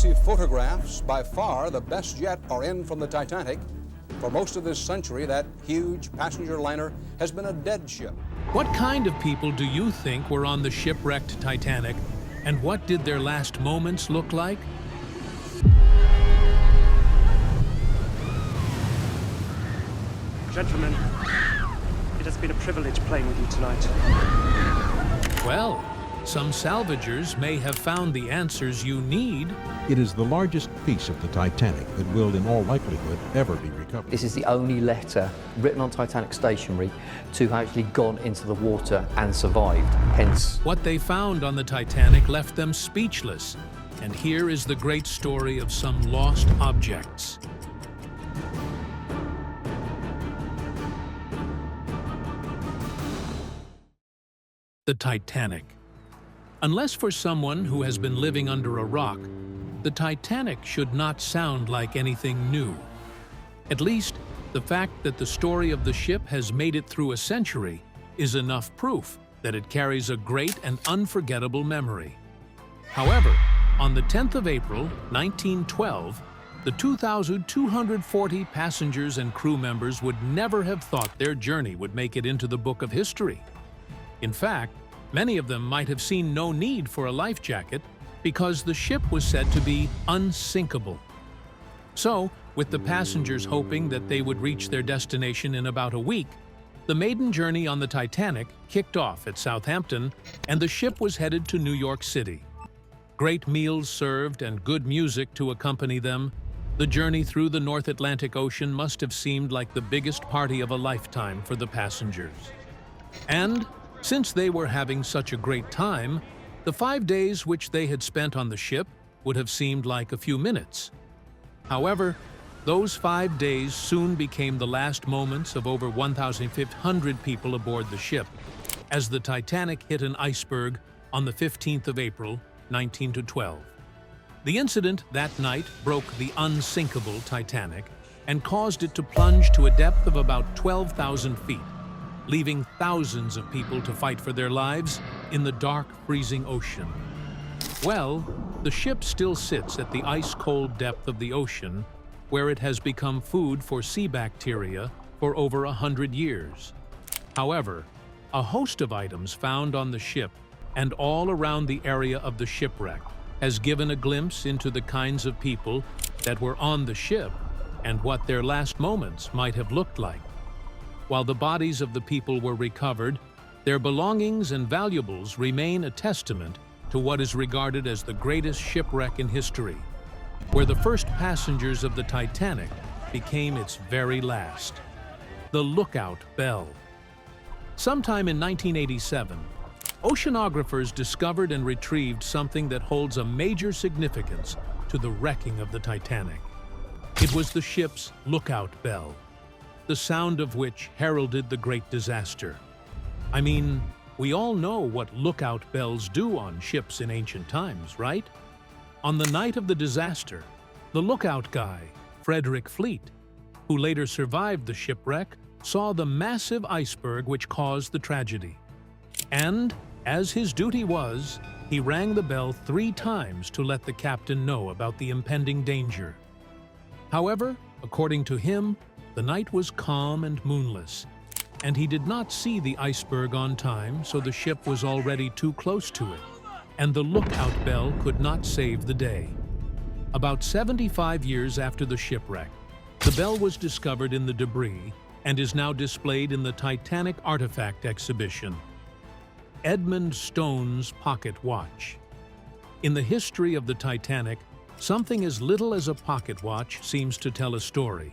exclusive photographs, by far the best yet, are in from the Titanic. For most of this century, that huge passenger liner has been a dead ship. What kind of people do you think were on the shipwrecked Titanic, and what did their last moments look like? Gentlemen, it has been a privilege playing with you tonight. Well, some salvagers may have found the answers you need. It is the largest piece of the Titanic that will, in all likelihood, ever be recovered. This is the only letter written on Titanic stationery to have actually gone into the water and survived, hence... What they found on the Titanic left them speechless, and here is the great story of some lost objects. The Titanic. Unless for someone who has been living under a rock, the Titanic should not sound like anything new. At least, the fact that the story of the ship has made it through a century is enough proof that it carries a great and unforgettable memory. However, on the 10th of April, 1912, the 2,240 passengers and crew members would never have thought their journey would make it into the book of history. In fact, many of them might have seen no need for a life jacket because the ship was said to be unsinkable. So, with the passengers hoping that they would reach their destination in about a week, the maiden journey on the Titanic kicked off at Southampton, and the ship was headed to New York City. Great meals served and good music to accompany them, the journey through the North Atlantic Ocean must have seemed like the biggest party of a lifetime for the passengers. And since they were having such a great time, the 5 days which they had spent on the ship would have seemed like a few minutes. However, those 5 days soon became the last moments of over 1,500 people aboard the ship, as the Titanic hit an iceberg on the 15th of April, 1912. The incident that night broke the unsinkable Titanic and caused it to plunge to a depth of about 12,000 feet, leaving thousands of people to fight for their lives in the dark, freezing ocean. Well, the ship still sits at the ice-cold depth of the ocean, where it has become food for sea bacteria for over 100 years. However, a host of items found on the ship and all around the area of the shipwreck has given a glimpse into the kinds of people that were on the ship and what their last moments might have looked like. While the bodies of the people were recovered, their belongings and valuables remain a testament to what is regarded as the greatest shipwreck in history, where the first passengers of the Titanic became its very last. The lookout bell. Sometime in 1987, oceanographers discovered and retrieved something that holds a major significance to the wrecking of the Titanic. It was the ship's lookout bell, the sound of which heralded the great disaster. I mean, we all know what lookout bells do on ships in ancient times, right? On the night of the disaster, the lookout guy, Frederick Fleet, who later survived the shipwreck, saw the massive iceberg which caused the tragedy. And, as his duty was, he rang the bell 3 times to let the captain know about the impending danger. However, according to him, the night was calm and moonless, and he did not see the iceberg on time, so the ship was already too close to it, and the lookout bell could not save the day. About 75 years after the shipwreck, the bell was discovered in the debris and is now displayed in the Titanic Artifact Exhibition. Edmund Stone's pocket watch. In the history of the Titanic, something as little as a pocket watch seems to tell a story.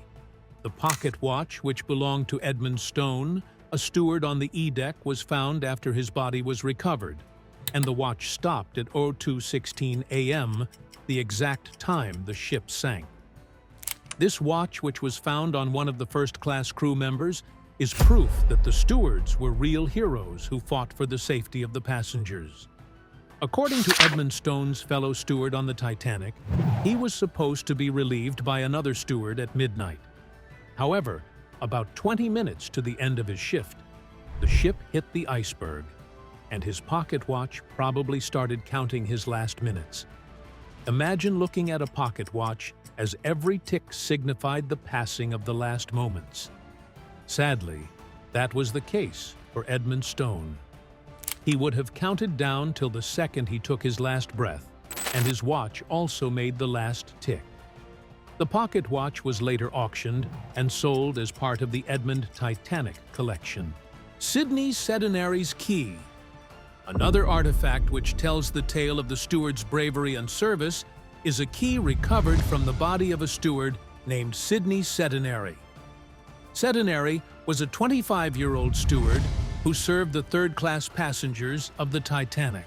The pocket watch, which belonged to Edmund Stone, a steward on the E-deck, was found after his body was recovered, and the watch stopped at 02:16 a.m., the exact time the ship sank. This watch, which was found on one of the first-class crew members, is proof that the stewards were real heroes who fought for the safety of the passengers. According to Edmund Stone's fellow steward on the Titanic, he was supposed to be relieved by another steward at midnight. However, about 20 minutes to the end of his shift, the ship hit the iceberg, and his pocket watch probably started counting his last minutes. Imagine looking at a pocket watch as every tick signified the passing of the last moments. Sadly, that was the case for Edmund Stone. He would have counted down till the second he took his last breath, and his watch also made the last tick. The pocket watch was later auctioned and sold as part of the Edmund Titanic collection. Sidney Sedanary's key. Another artifact which tells the tale of the steward's bravery and service is a key recovered from the body of a steward named Sidney Sedanary. Sedanary was a 25-year-old steward who served the third-class passengers of the Titanic.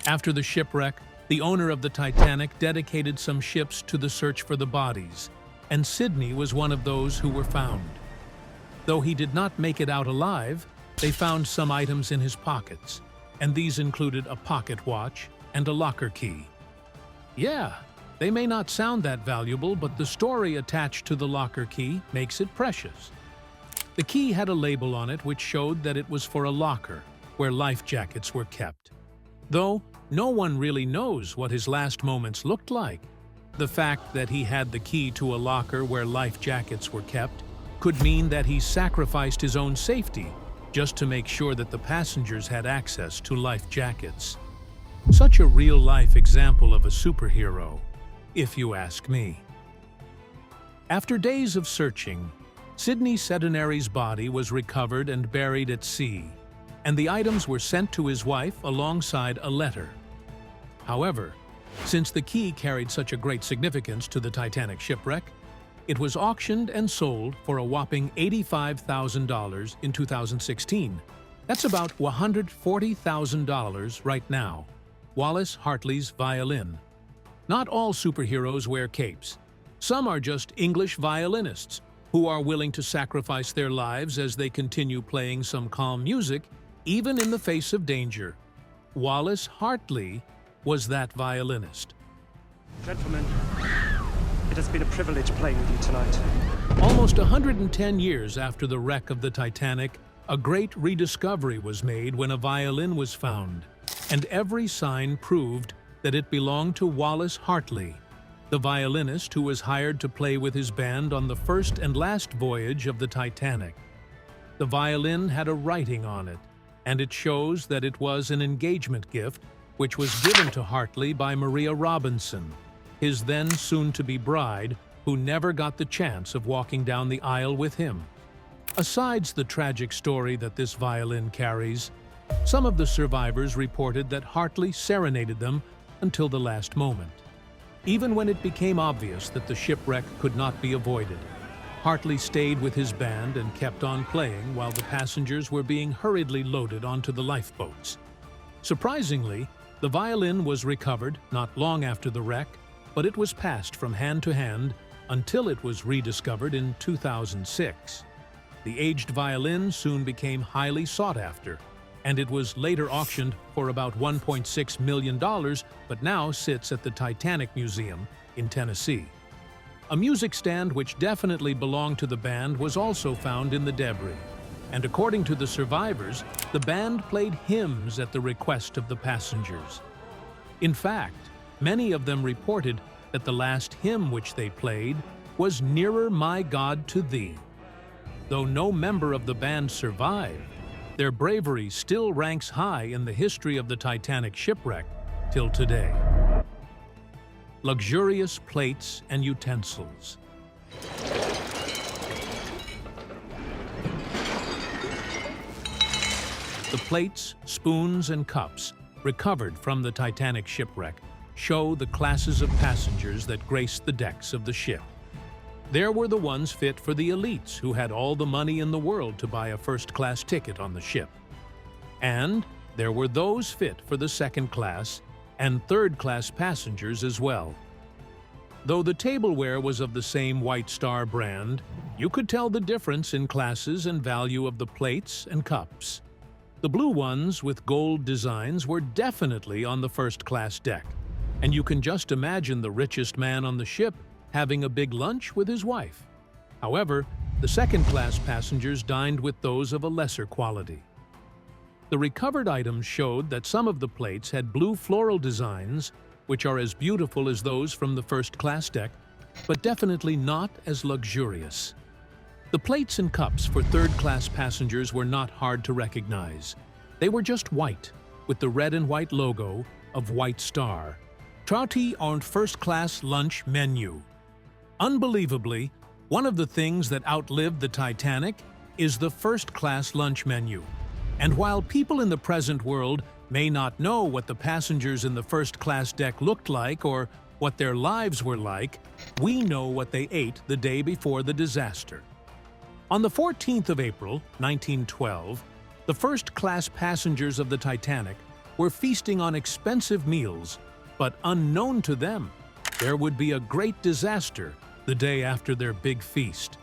After the shipwreck, the owner of the Titanic dedicated some ships to the search for the bodies, and Sidney was one of those who were found. Though he did not make it out alive, they found some items in his pockets, and these included a pocket watch and a locker key. Yeah, they may not sound that valuable, but the story attached to the locker key makes it precious. The key had a label on it which showed that it was for a locker where life jackets were kept. Though no one really knows what his last moments looked like, the fact that he had the key to a locker where life jackets were kept could mean that he sacrificed his own safety just to make sure that the passengers had access to life jackets. Such a real-life example of a superhero, if you ask me. After days of searching, Sidney Sedanary's body was recovered and buried at sea, and the items were sent to his wife alongside a letter. However, since the key carried such a great significance to the Titanic shipwreck, it was auctioned and sold for a whopping $85,000 in 2016. That's about $140,000 right now. Wallace Hartley's violin. Not all superheroes wear capes. Some are just English violinists who are willing to sacrifice their lives as they continue playing some calm music, even in the face of danger. Wallace Hartley was that violinist. Gentlemen, it has been a privilege playing with you tonight. Almost 110 years after the wreck of the Titanic, a great rediscovery was made when a violin was found, and every sign proved that it belonged to Wallace Hartley, the violinist who was hired to play with his band on the first and last voyage of the Titanic. The violin had a writing on it, and it shows that it was an engagement gift which was given to Hartley by Maria Robinson, his then soon-to-be bride, who never got the chance of walking down the aisle with him. Asides the tragic story that this violin carries, some of the survivors reported that Hartley serenaded them until the last moment. Even when it became obvious that the shipwreck could not be avoided, Hartley stayed with his band and kept on playing while the passengers were being hurriedly loaded onto the lifeboats. Surprisingly, the violin was recovered not long after the wreck, but it was passed from hand to hand until it was rediscovered in 2006. The aged violin soon became highly sought after, and it was later auctioned for about $1.6 million, but now sits at the Titanic Museum in Tennessee. A music stand which definitely belonged to the band was also found in the debris, and according to the survivors, the band played hymns at the request of the passengers. In fact, many of them reported that the last hymn which they played was "Nearer, My God, to Thee." Though no member of the band survived, their bravery still ranks high in the history of the Titanic shipwreck till today. Luxurious plates and utensils. The plates, spoons, and cups recovered from the Titanic shipwreck show the classes of passengers that graced the decks of the ship. There were the ones fit for the elites who had all the money in the world to buy a first-class ticket on the ship. And there were those fit for the second-class and third-class passengers as well. Though the tableware was of the same White Star brand, you could tell the difference in classes and value of the plates and cups. The blue ones with gold designs were definitely on the first-class deck, and you can just imagine the richest man on the ship having a big lunch with his wife. However, the second-class passengers dined with those of a lesser quality. The recovered items showed that some of the plates had blue floral designs, which are as beautiful as those from the first-class deck, but definitely not as luxurious. The plates and cups for third-class passengers were not hard to recognize. They were just white, with the red and white logo of White Star. Trauti on first-class lunch menu. Unbelievably, one of the things that outlived the Titanic is the first-class lunch menu. And while people in the present world may not know what the passengers in the first-class deck looked like or what their lives were like, we know what they ate the day before the disaster. On the 14th of April, 1912, the first-class passengers of the Titanic were feasting on expensive meals, but unknown to them, there would be a great disaster the day after their big feast.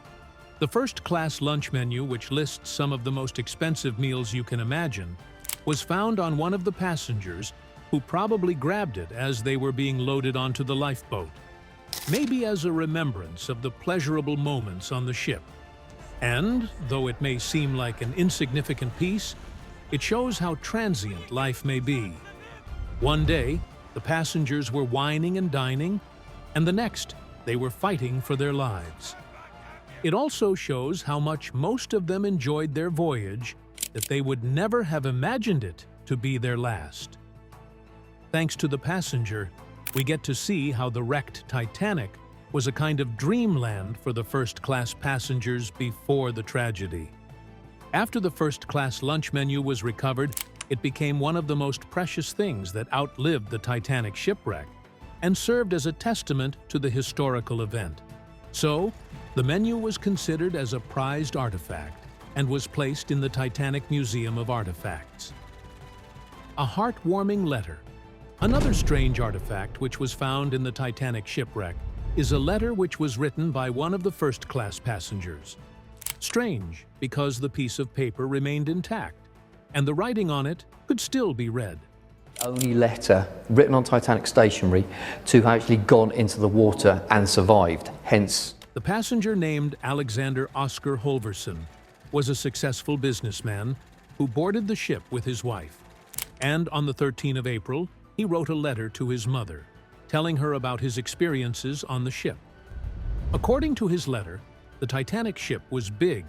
The first-class lunch menu, which lists some of the most expensive meals you can imagine, was found on one of the passengers who probably grabbed it as they were being loaded onto the lifeboat, maybe as a remembrance of the pleasurable moments on the ship. And, though it may seem like an insignificant piece, it shows how transient life may be. One day, the passengers were wining and dining, and the next, they were fighting for their lives. It also shows how much most of them enjoyed their voyage, that they would never have imagined it to be their last. Thanks to the passenger, we get to see how the wrecked Titanic was a kind of dreamland for the first-class passengers before the tragedy. After the first-class lunch menu was recovered, it became one of the most precious things that outlived the Titanic shipwreck and served as a testament to the historical event. So, the menu was considered as a prized artifact and was placed in the Titanic Museum of Artifacts. A heartwarming letter. Another strange artifact which was found in the Titanic shipwreck is a letter which was written by one of the first-class passengers. Strange, because the piece of paper remained intact, and the writing on it could still be read. Only letter written on Titanic stationery to have actually gone into the water and survived, hence. The passenger named Alexander Oscar Holverson was a successful businessman who boarded the ship with his wife. And on the 13th of April, he wrote a letter to his mother, telling her about his experiences on the ship. According to his letter, the Titanic ship was big,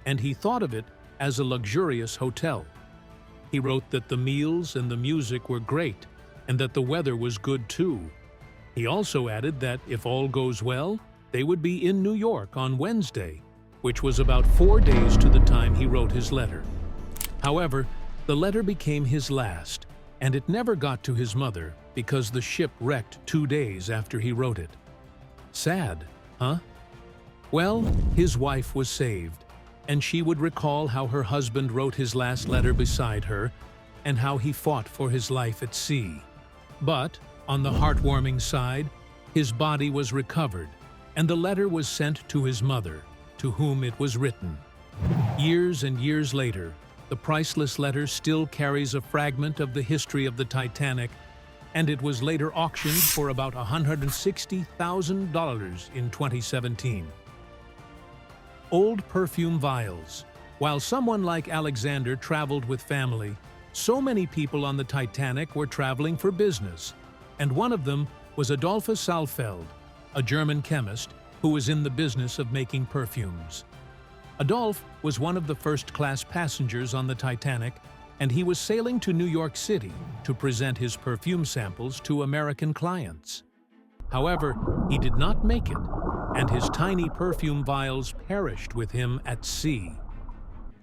and he thought of it as a luxurious hotel. He wrote that the meals and the music were great, and that the weather was good too. He also added that if all goes well, they would be in New York on Wednesday, which was about 4 days to the time he wrote his letter. However, the letter became his last, and it never got to his mother because the ship wrecked 2 days after he wrote it. Sad, huh? Well, his wife was saved, and she would recall how her husband wrote his last letter beside her and how he fought for his life at sea. But, on the heartwarming side, his body was recovered, and the letter was sent to his mother, to whom it was written. Years and years later, the priceless letter still carries a fragment of the history of the Titanic, and it was later auctioned for about $160,000 in 2017. Old perfume vials. While someone like Alexander traveled with family, so many people on the Titanic were traveling for business, and one of them was Adolphus Saalfeld, a German chemist who was in the business of making perfumes. Adolf was one of the first-class passengers on the Titanic, and he was sailing to New York City to present his perfume samples to American clients. However, he did not make it, and his tiny perfume vials perished with him at sea.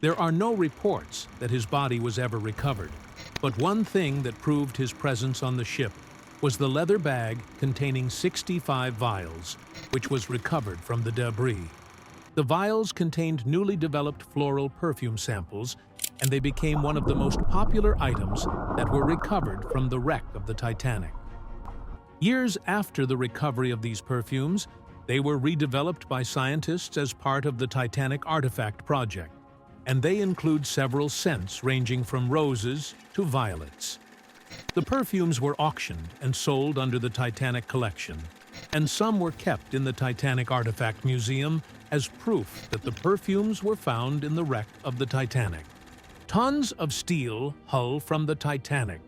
There are no reports that his body was ever recovered, but one thing that proved his presence on the ship was the leather bag containing 65 vials, which was recovered from the debris. The vials contained newly developed floral perfume samples, and they became one of the most popular items that were recovered from the wreck of the Titanic. Years after the recovery of these perfumes, they were redeveloped by scientists as part of the Titanic Artifact Project, and they include several scents ranging from roses to violets. The perfumes were auctioned and sold under the Titanic collection, and some were kept in the Titanic Artifact Museum as proof that the perfumes were found in the wreck of the Titanic. Tons of steel hull from the Titanic.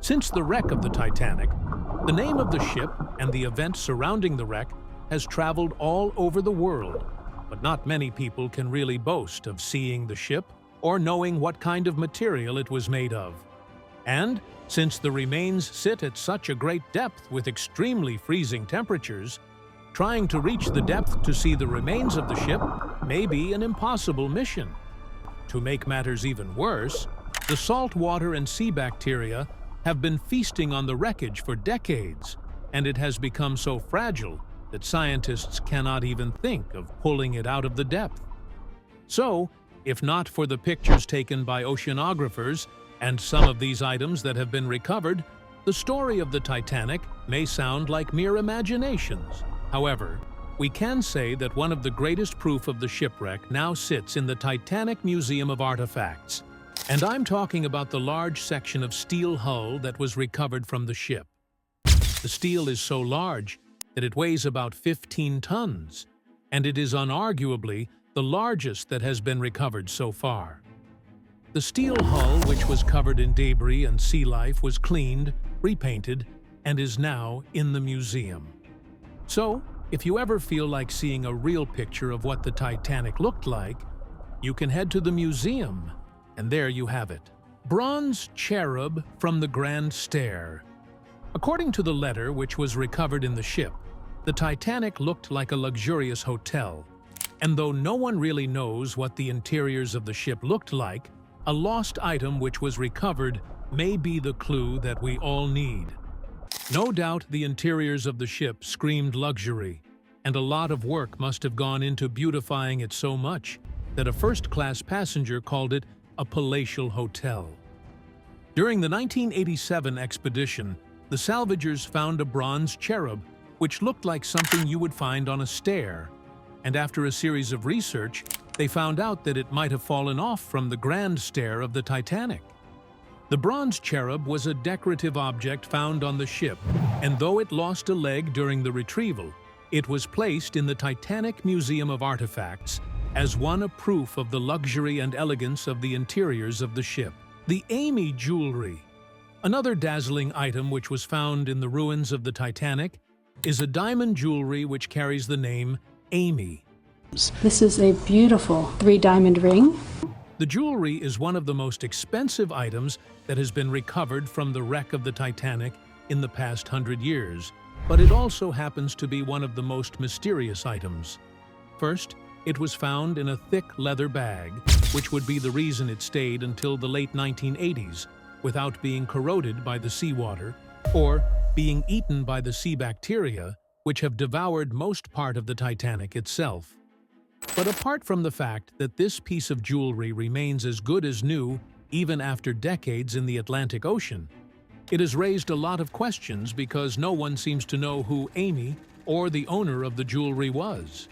Since the wreck of the Titanic, the name of the ship and the events surrounding the wreck has traveled all over the world, but not many people can really boast of seeing the ship or knowing what kind of material it was made of. And since the remains sit at such a great depth with extremely freezing temperatures, trying to reach the depth to see the remains of the ship may be an impossible mission. To make matters even worse, the salt water and sea bacteria have been feasting on the wreckage for decades, and it has become so fragile that scientists cannot even think of pulling it out of the depth. So, if not for the pictures taken by oceanographers and some of these items that have been recovered, the story of the Titanic may sound like mere imaginations. However, we can say that one of the greatest proof of the shipwreck now sits in the Titanic Museum of Artifacts. And I'm talking about the large section of steel hull that was recovered from the ship. The steel is so large that it weighs about 15 tons, and it is unarguably the largest that has been recovered so far. The steel hull, which was covered in debris and sea life, was cleaned, repainted, and is now in the museum. So, if you ever feel like seeing a real picture of what the Titanic looked like, you can head to the museum, and there you have it. Bronze cherub from the Grand Stair. According to the letter which was recovered in the ship, the Titanic looked like a luxurious hotel, and though no one really knows what the interiors of the ship looked like, a lost item which was recovered may be the clue that we all need. No doubt the interiors of the ship screamed luxury, and a lot of work must have gone into beautifying it so much that a first-class passenger called it a palatial hotel. During the 1987 expedition, the salvagers found a bronze cherub which looked like something you would find on a stair, and after a series of research, they found out that it might have fallen off from the Grand Stair of the Titanic. The bronze cherub was a decorative object found on the ship, and though it lost a leg during the retrieval, it was placed in the Titanic Museum of Artifacts as one a proof of the luxury and elegance of the interiors of the ship. The Amy jewelry. Another dazzling item which was found in the ruins of the Titanic is a diamond jewelry which carries the name Amy. This is a beautiful 3-diamond ring. The jewelry is one of the most expensive items that has been recovered from the wreck of the Titanic in the past 100 years, but it also happens to be one of the most mysterious items. First, it was found in a thick leather bag, which would be the reason it stayed until the late 1980s without being corroded by the seawater or being eaten by the sea bacteria, which have devoured most part of the Titanic itself. But apart from the fact that this piece of jewelry remains as good as new even after decades in the Atlantic Ocean, it has raised a lot of questions because no one seems to know who Amy or the owner of the jewelry was.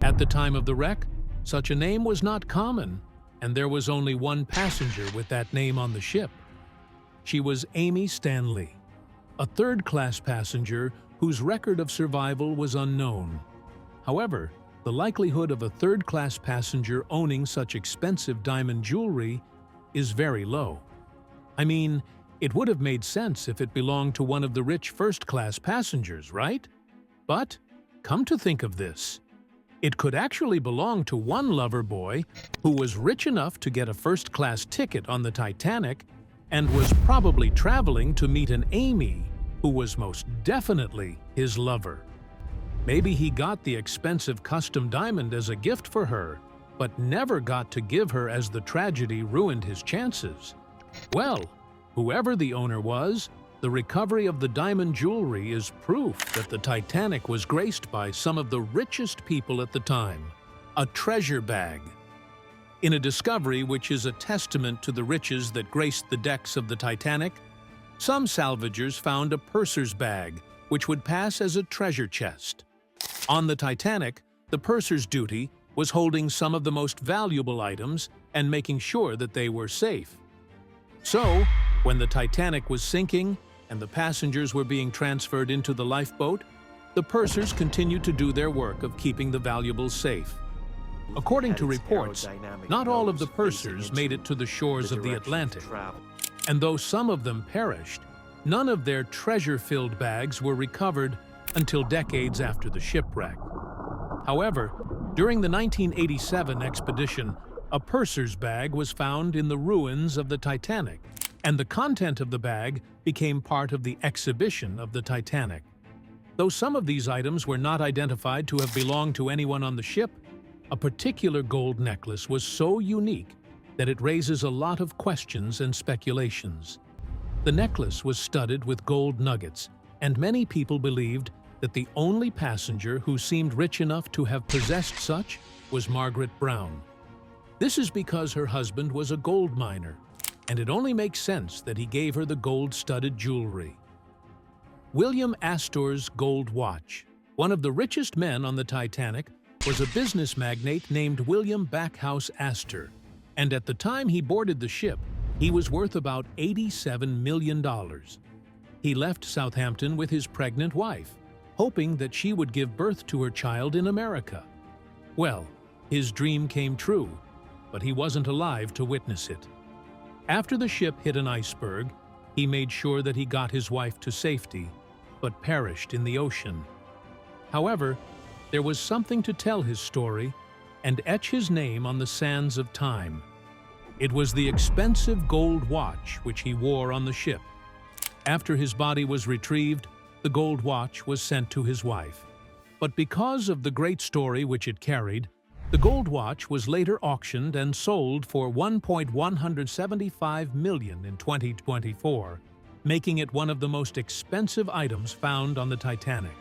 At the time of the wreck, such a name was not common, and there was only one passenger with that name on the ship. She was Amy Stanley, a third-class passenger whose record of survival was unknown. However, the likelihood of a third-class passenger owning such expensive diamond jewelry is very low. I mean, it would have made sense if it belonged to one of the rich first-class passengers, right? But, come to think of this, it could actually belong to one lover boy who was rich enough to get a first-class ticket on the Titanic and was probably traveling to meet an Amy who was most definitely his lover. Maybe he got the expensive custom diamond as a gift for her, but never got to give her as the tragedy ruined his chances. Well, whoever the owner was, the recovery of the diamond jewelry is proof that the Titanic was graced by some of the richest people at the time. A treasure bag. In a discovery which is a testament to the riches that graced the decks of the Titanic, some salvagers found a purser's bag, which would pass as a treasure chest. On the Titanic, the purser's duty was holding some of the most valuable items and making sure that they were safe. So, when the Titanic was sinking and the passengers were being transferred into the lifeboat, the pursers continued to do their work of keeping the valuables safe. According to reports, not all of the pursers made it to the shores of the Atlantic, and though some of them perished, None of their treasure-filled bags were recovered until decades after the shipwreck. However, during the 1987 expedition, a purser's bag was found in the ruins of the Titanic, and the content of the bag became part of the exhibition of the Titanic. Though some of these items were not identified to have belonged to anyone on the ship, a particular gold necklace was so unique that it raises a lot of questions and speculations. The necklace was studded with gold nuggets, and many people believed that the only passenger who seemed rich enough to have possessed such was Margaret Brown. This is because her husband was a gold miner, and it only makes sense that he gave her the gold-studded jewelry. William Astor's gold watch. One of the richest men on the Titanic was a business magnate named William Backhouse Astor, and at the time he boarded the ship, he was worth about $87 million. He left Southampton with his pregnant wife, hoping that she would give birth to her child in America. Well, his dream came true, but he wasn't alive to witness it. After the ship hit an iceberg, he made sure that he got his wife to safety, but perished in the ocean. However, there was something to tell his story and etch his name on the sands of time. It was the expensive gold watch which he wore on the ship. After his body was retrieved, the gold watch was sent to his wife. But because of the great story which it carried, the gold watch was later auctioned and sold for $1.175 million in 2024, making it one of the most expensive items found on the Titanic.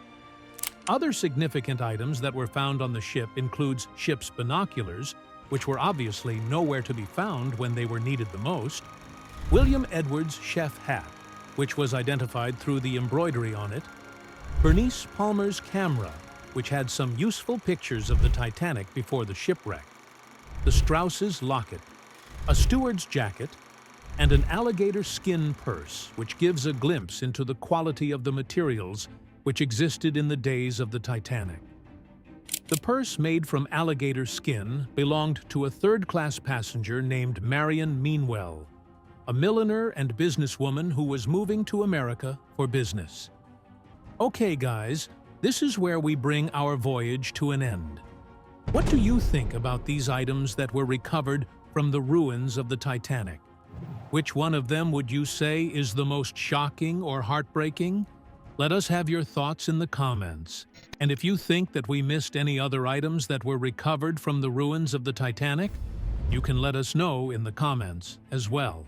Other significant items that were found on the ship includes ship's binoculars, which were obviously nowhere to be found when they were needed the most, William Edwards' chef hat, which was identified through the embroidery on it, Bernice Palmer's camera, which had some useful pictures of the Titanic before the shipwreck, the Strauss's locket, a steward's jacket, and an alligator skin purse, which gives a glimpse into the quality of the materials which existed in the days of the Titanic. The purse, made from alligator skin, belonged to a third-class passenger named Marion Meanwell, a milliner and businesswoman who was moving to America for business. Okay, guys, this is where we bring our voyage to an end. What do you think about these items that were recovered from the ruins of the Titanic? Which one of them would you say is the most shocking or heartbreaking? Let us have your thoughts in the comments. And if you think that we missed any other items that were recovered from the ruins of the Titanic, you can let us know in the comments as well.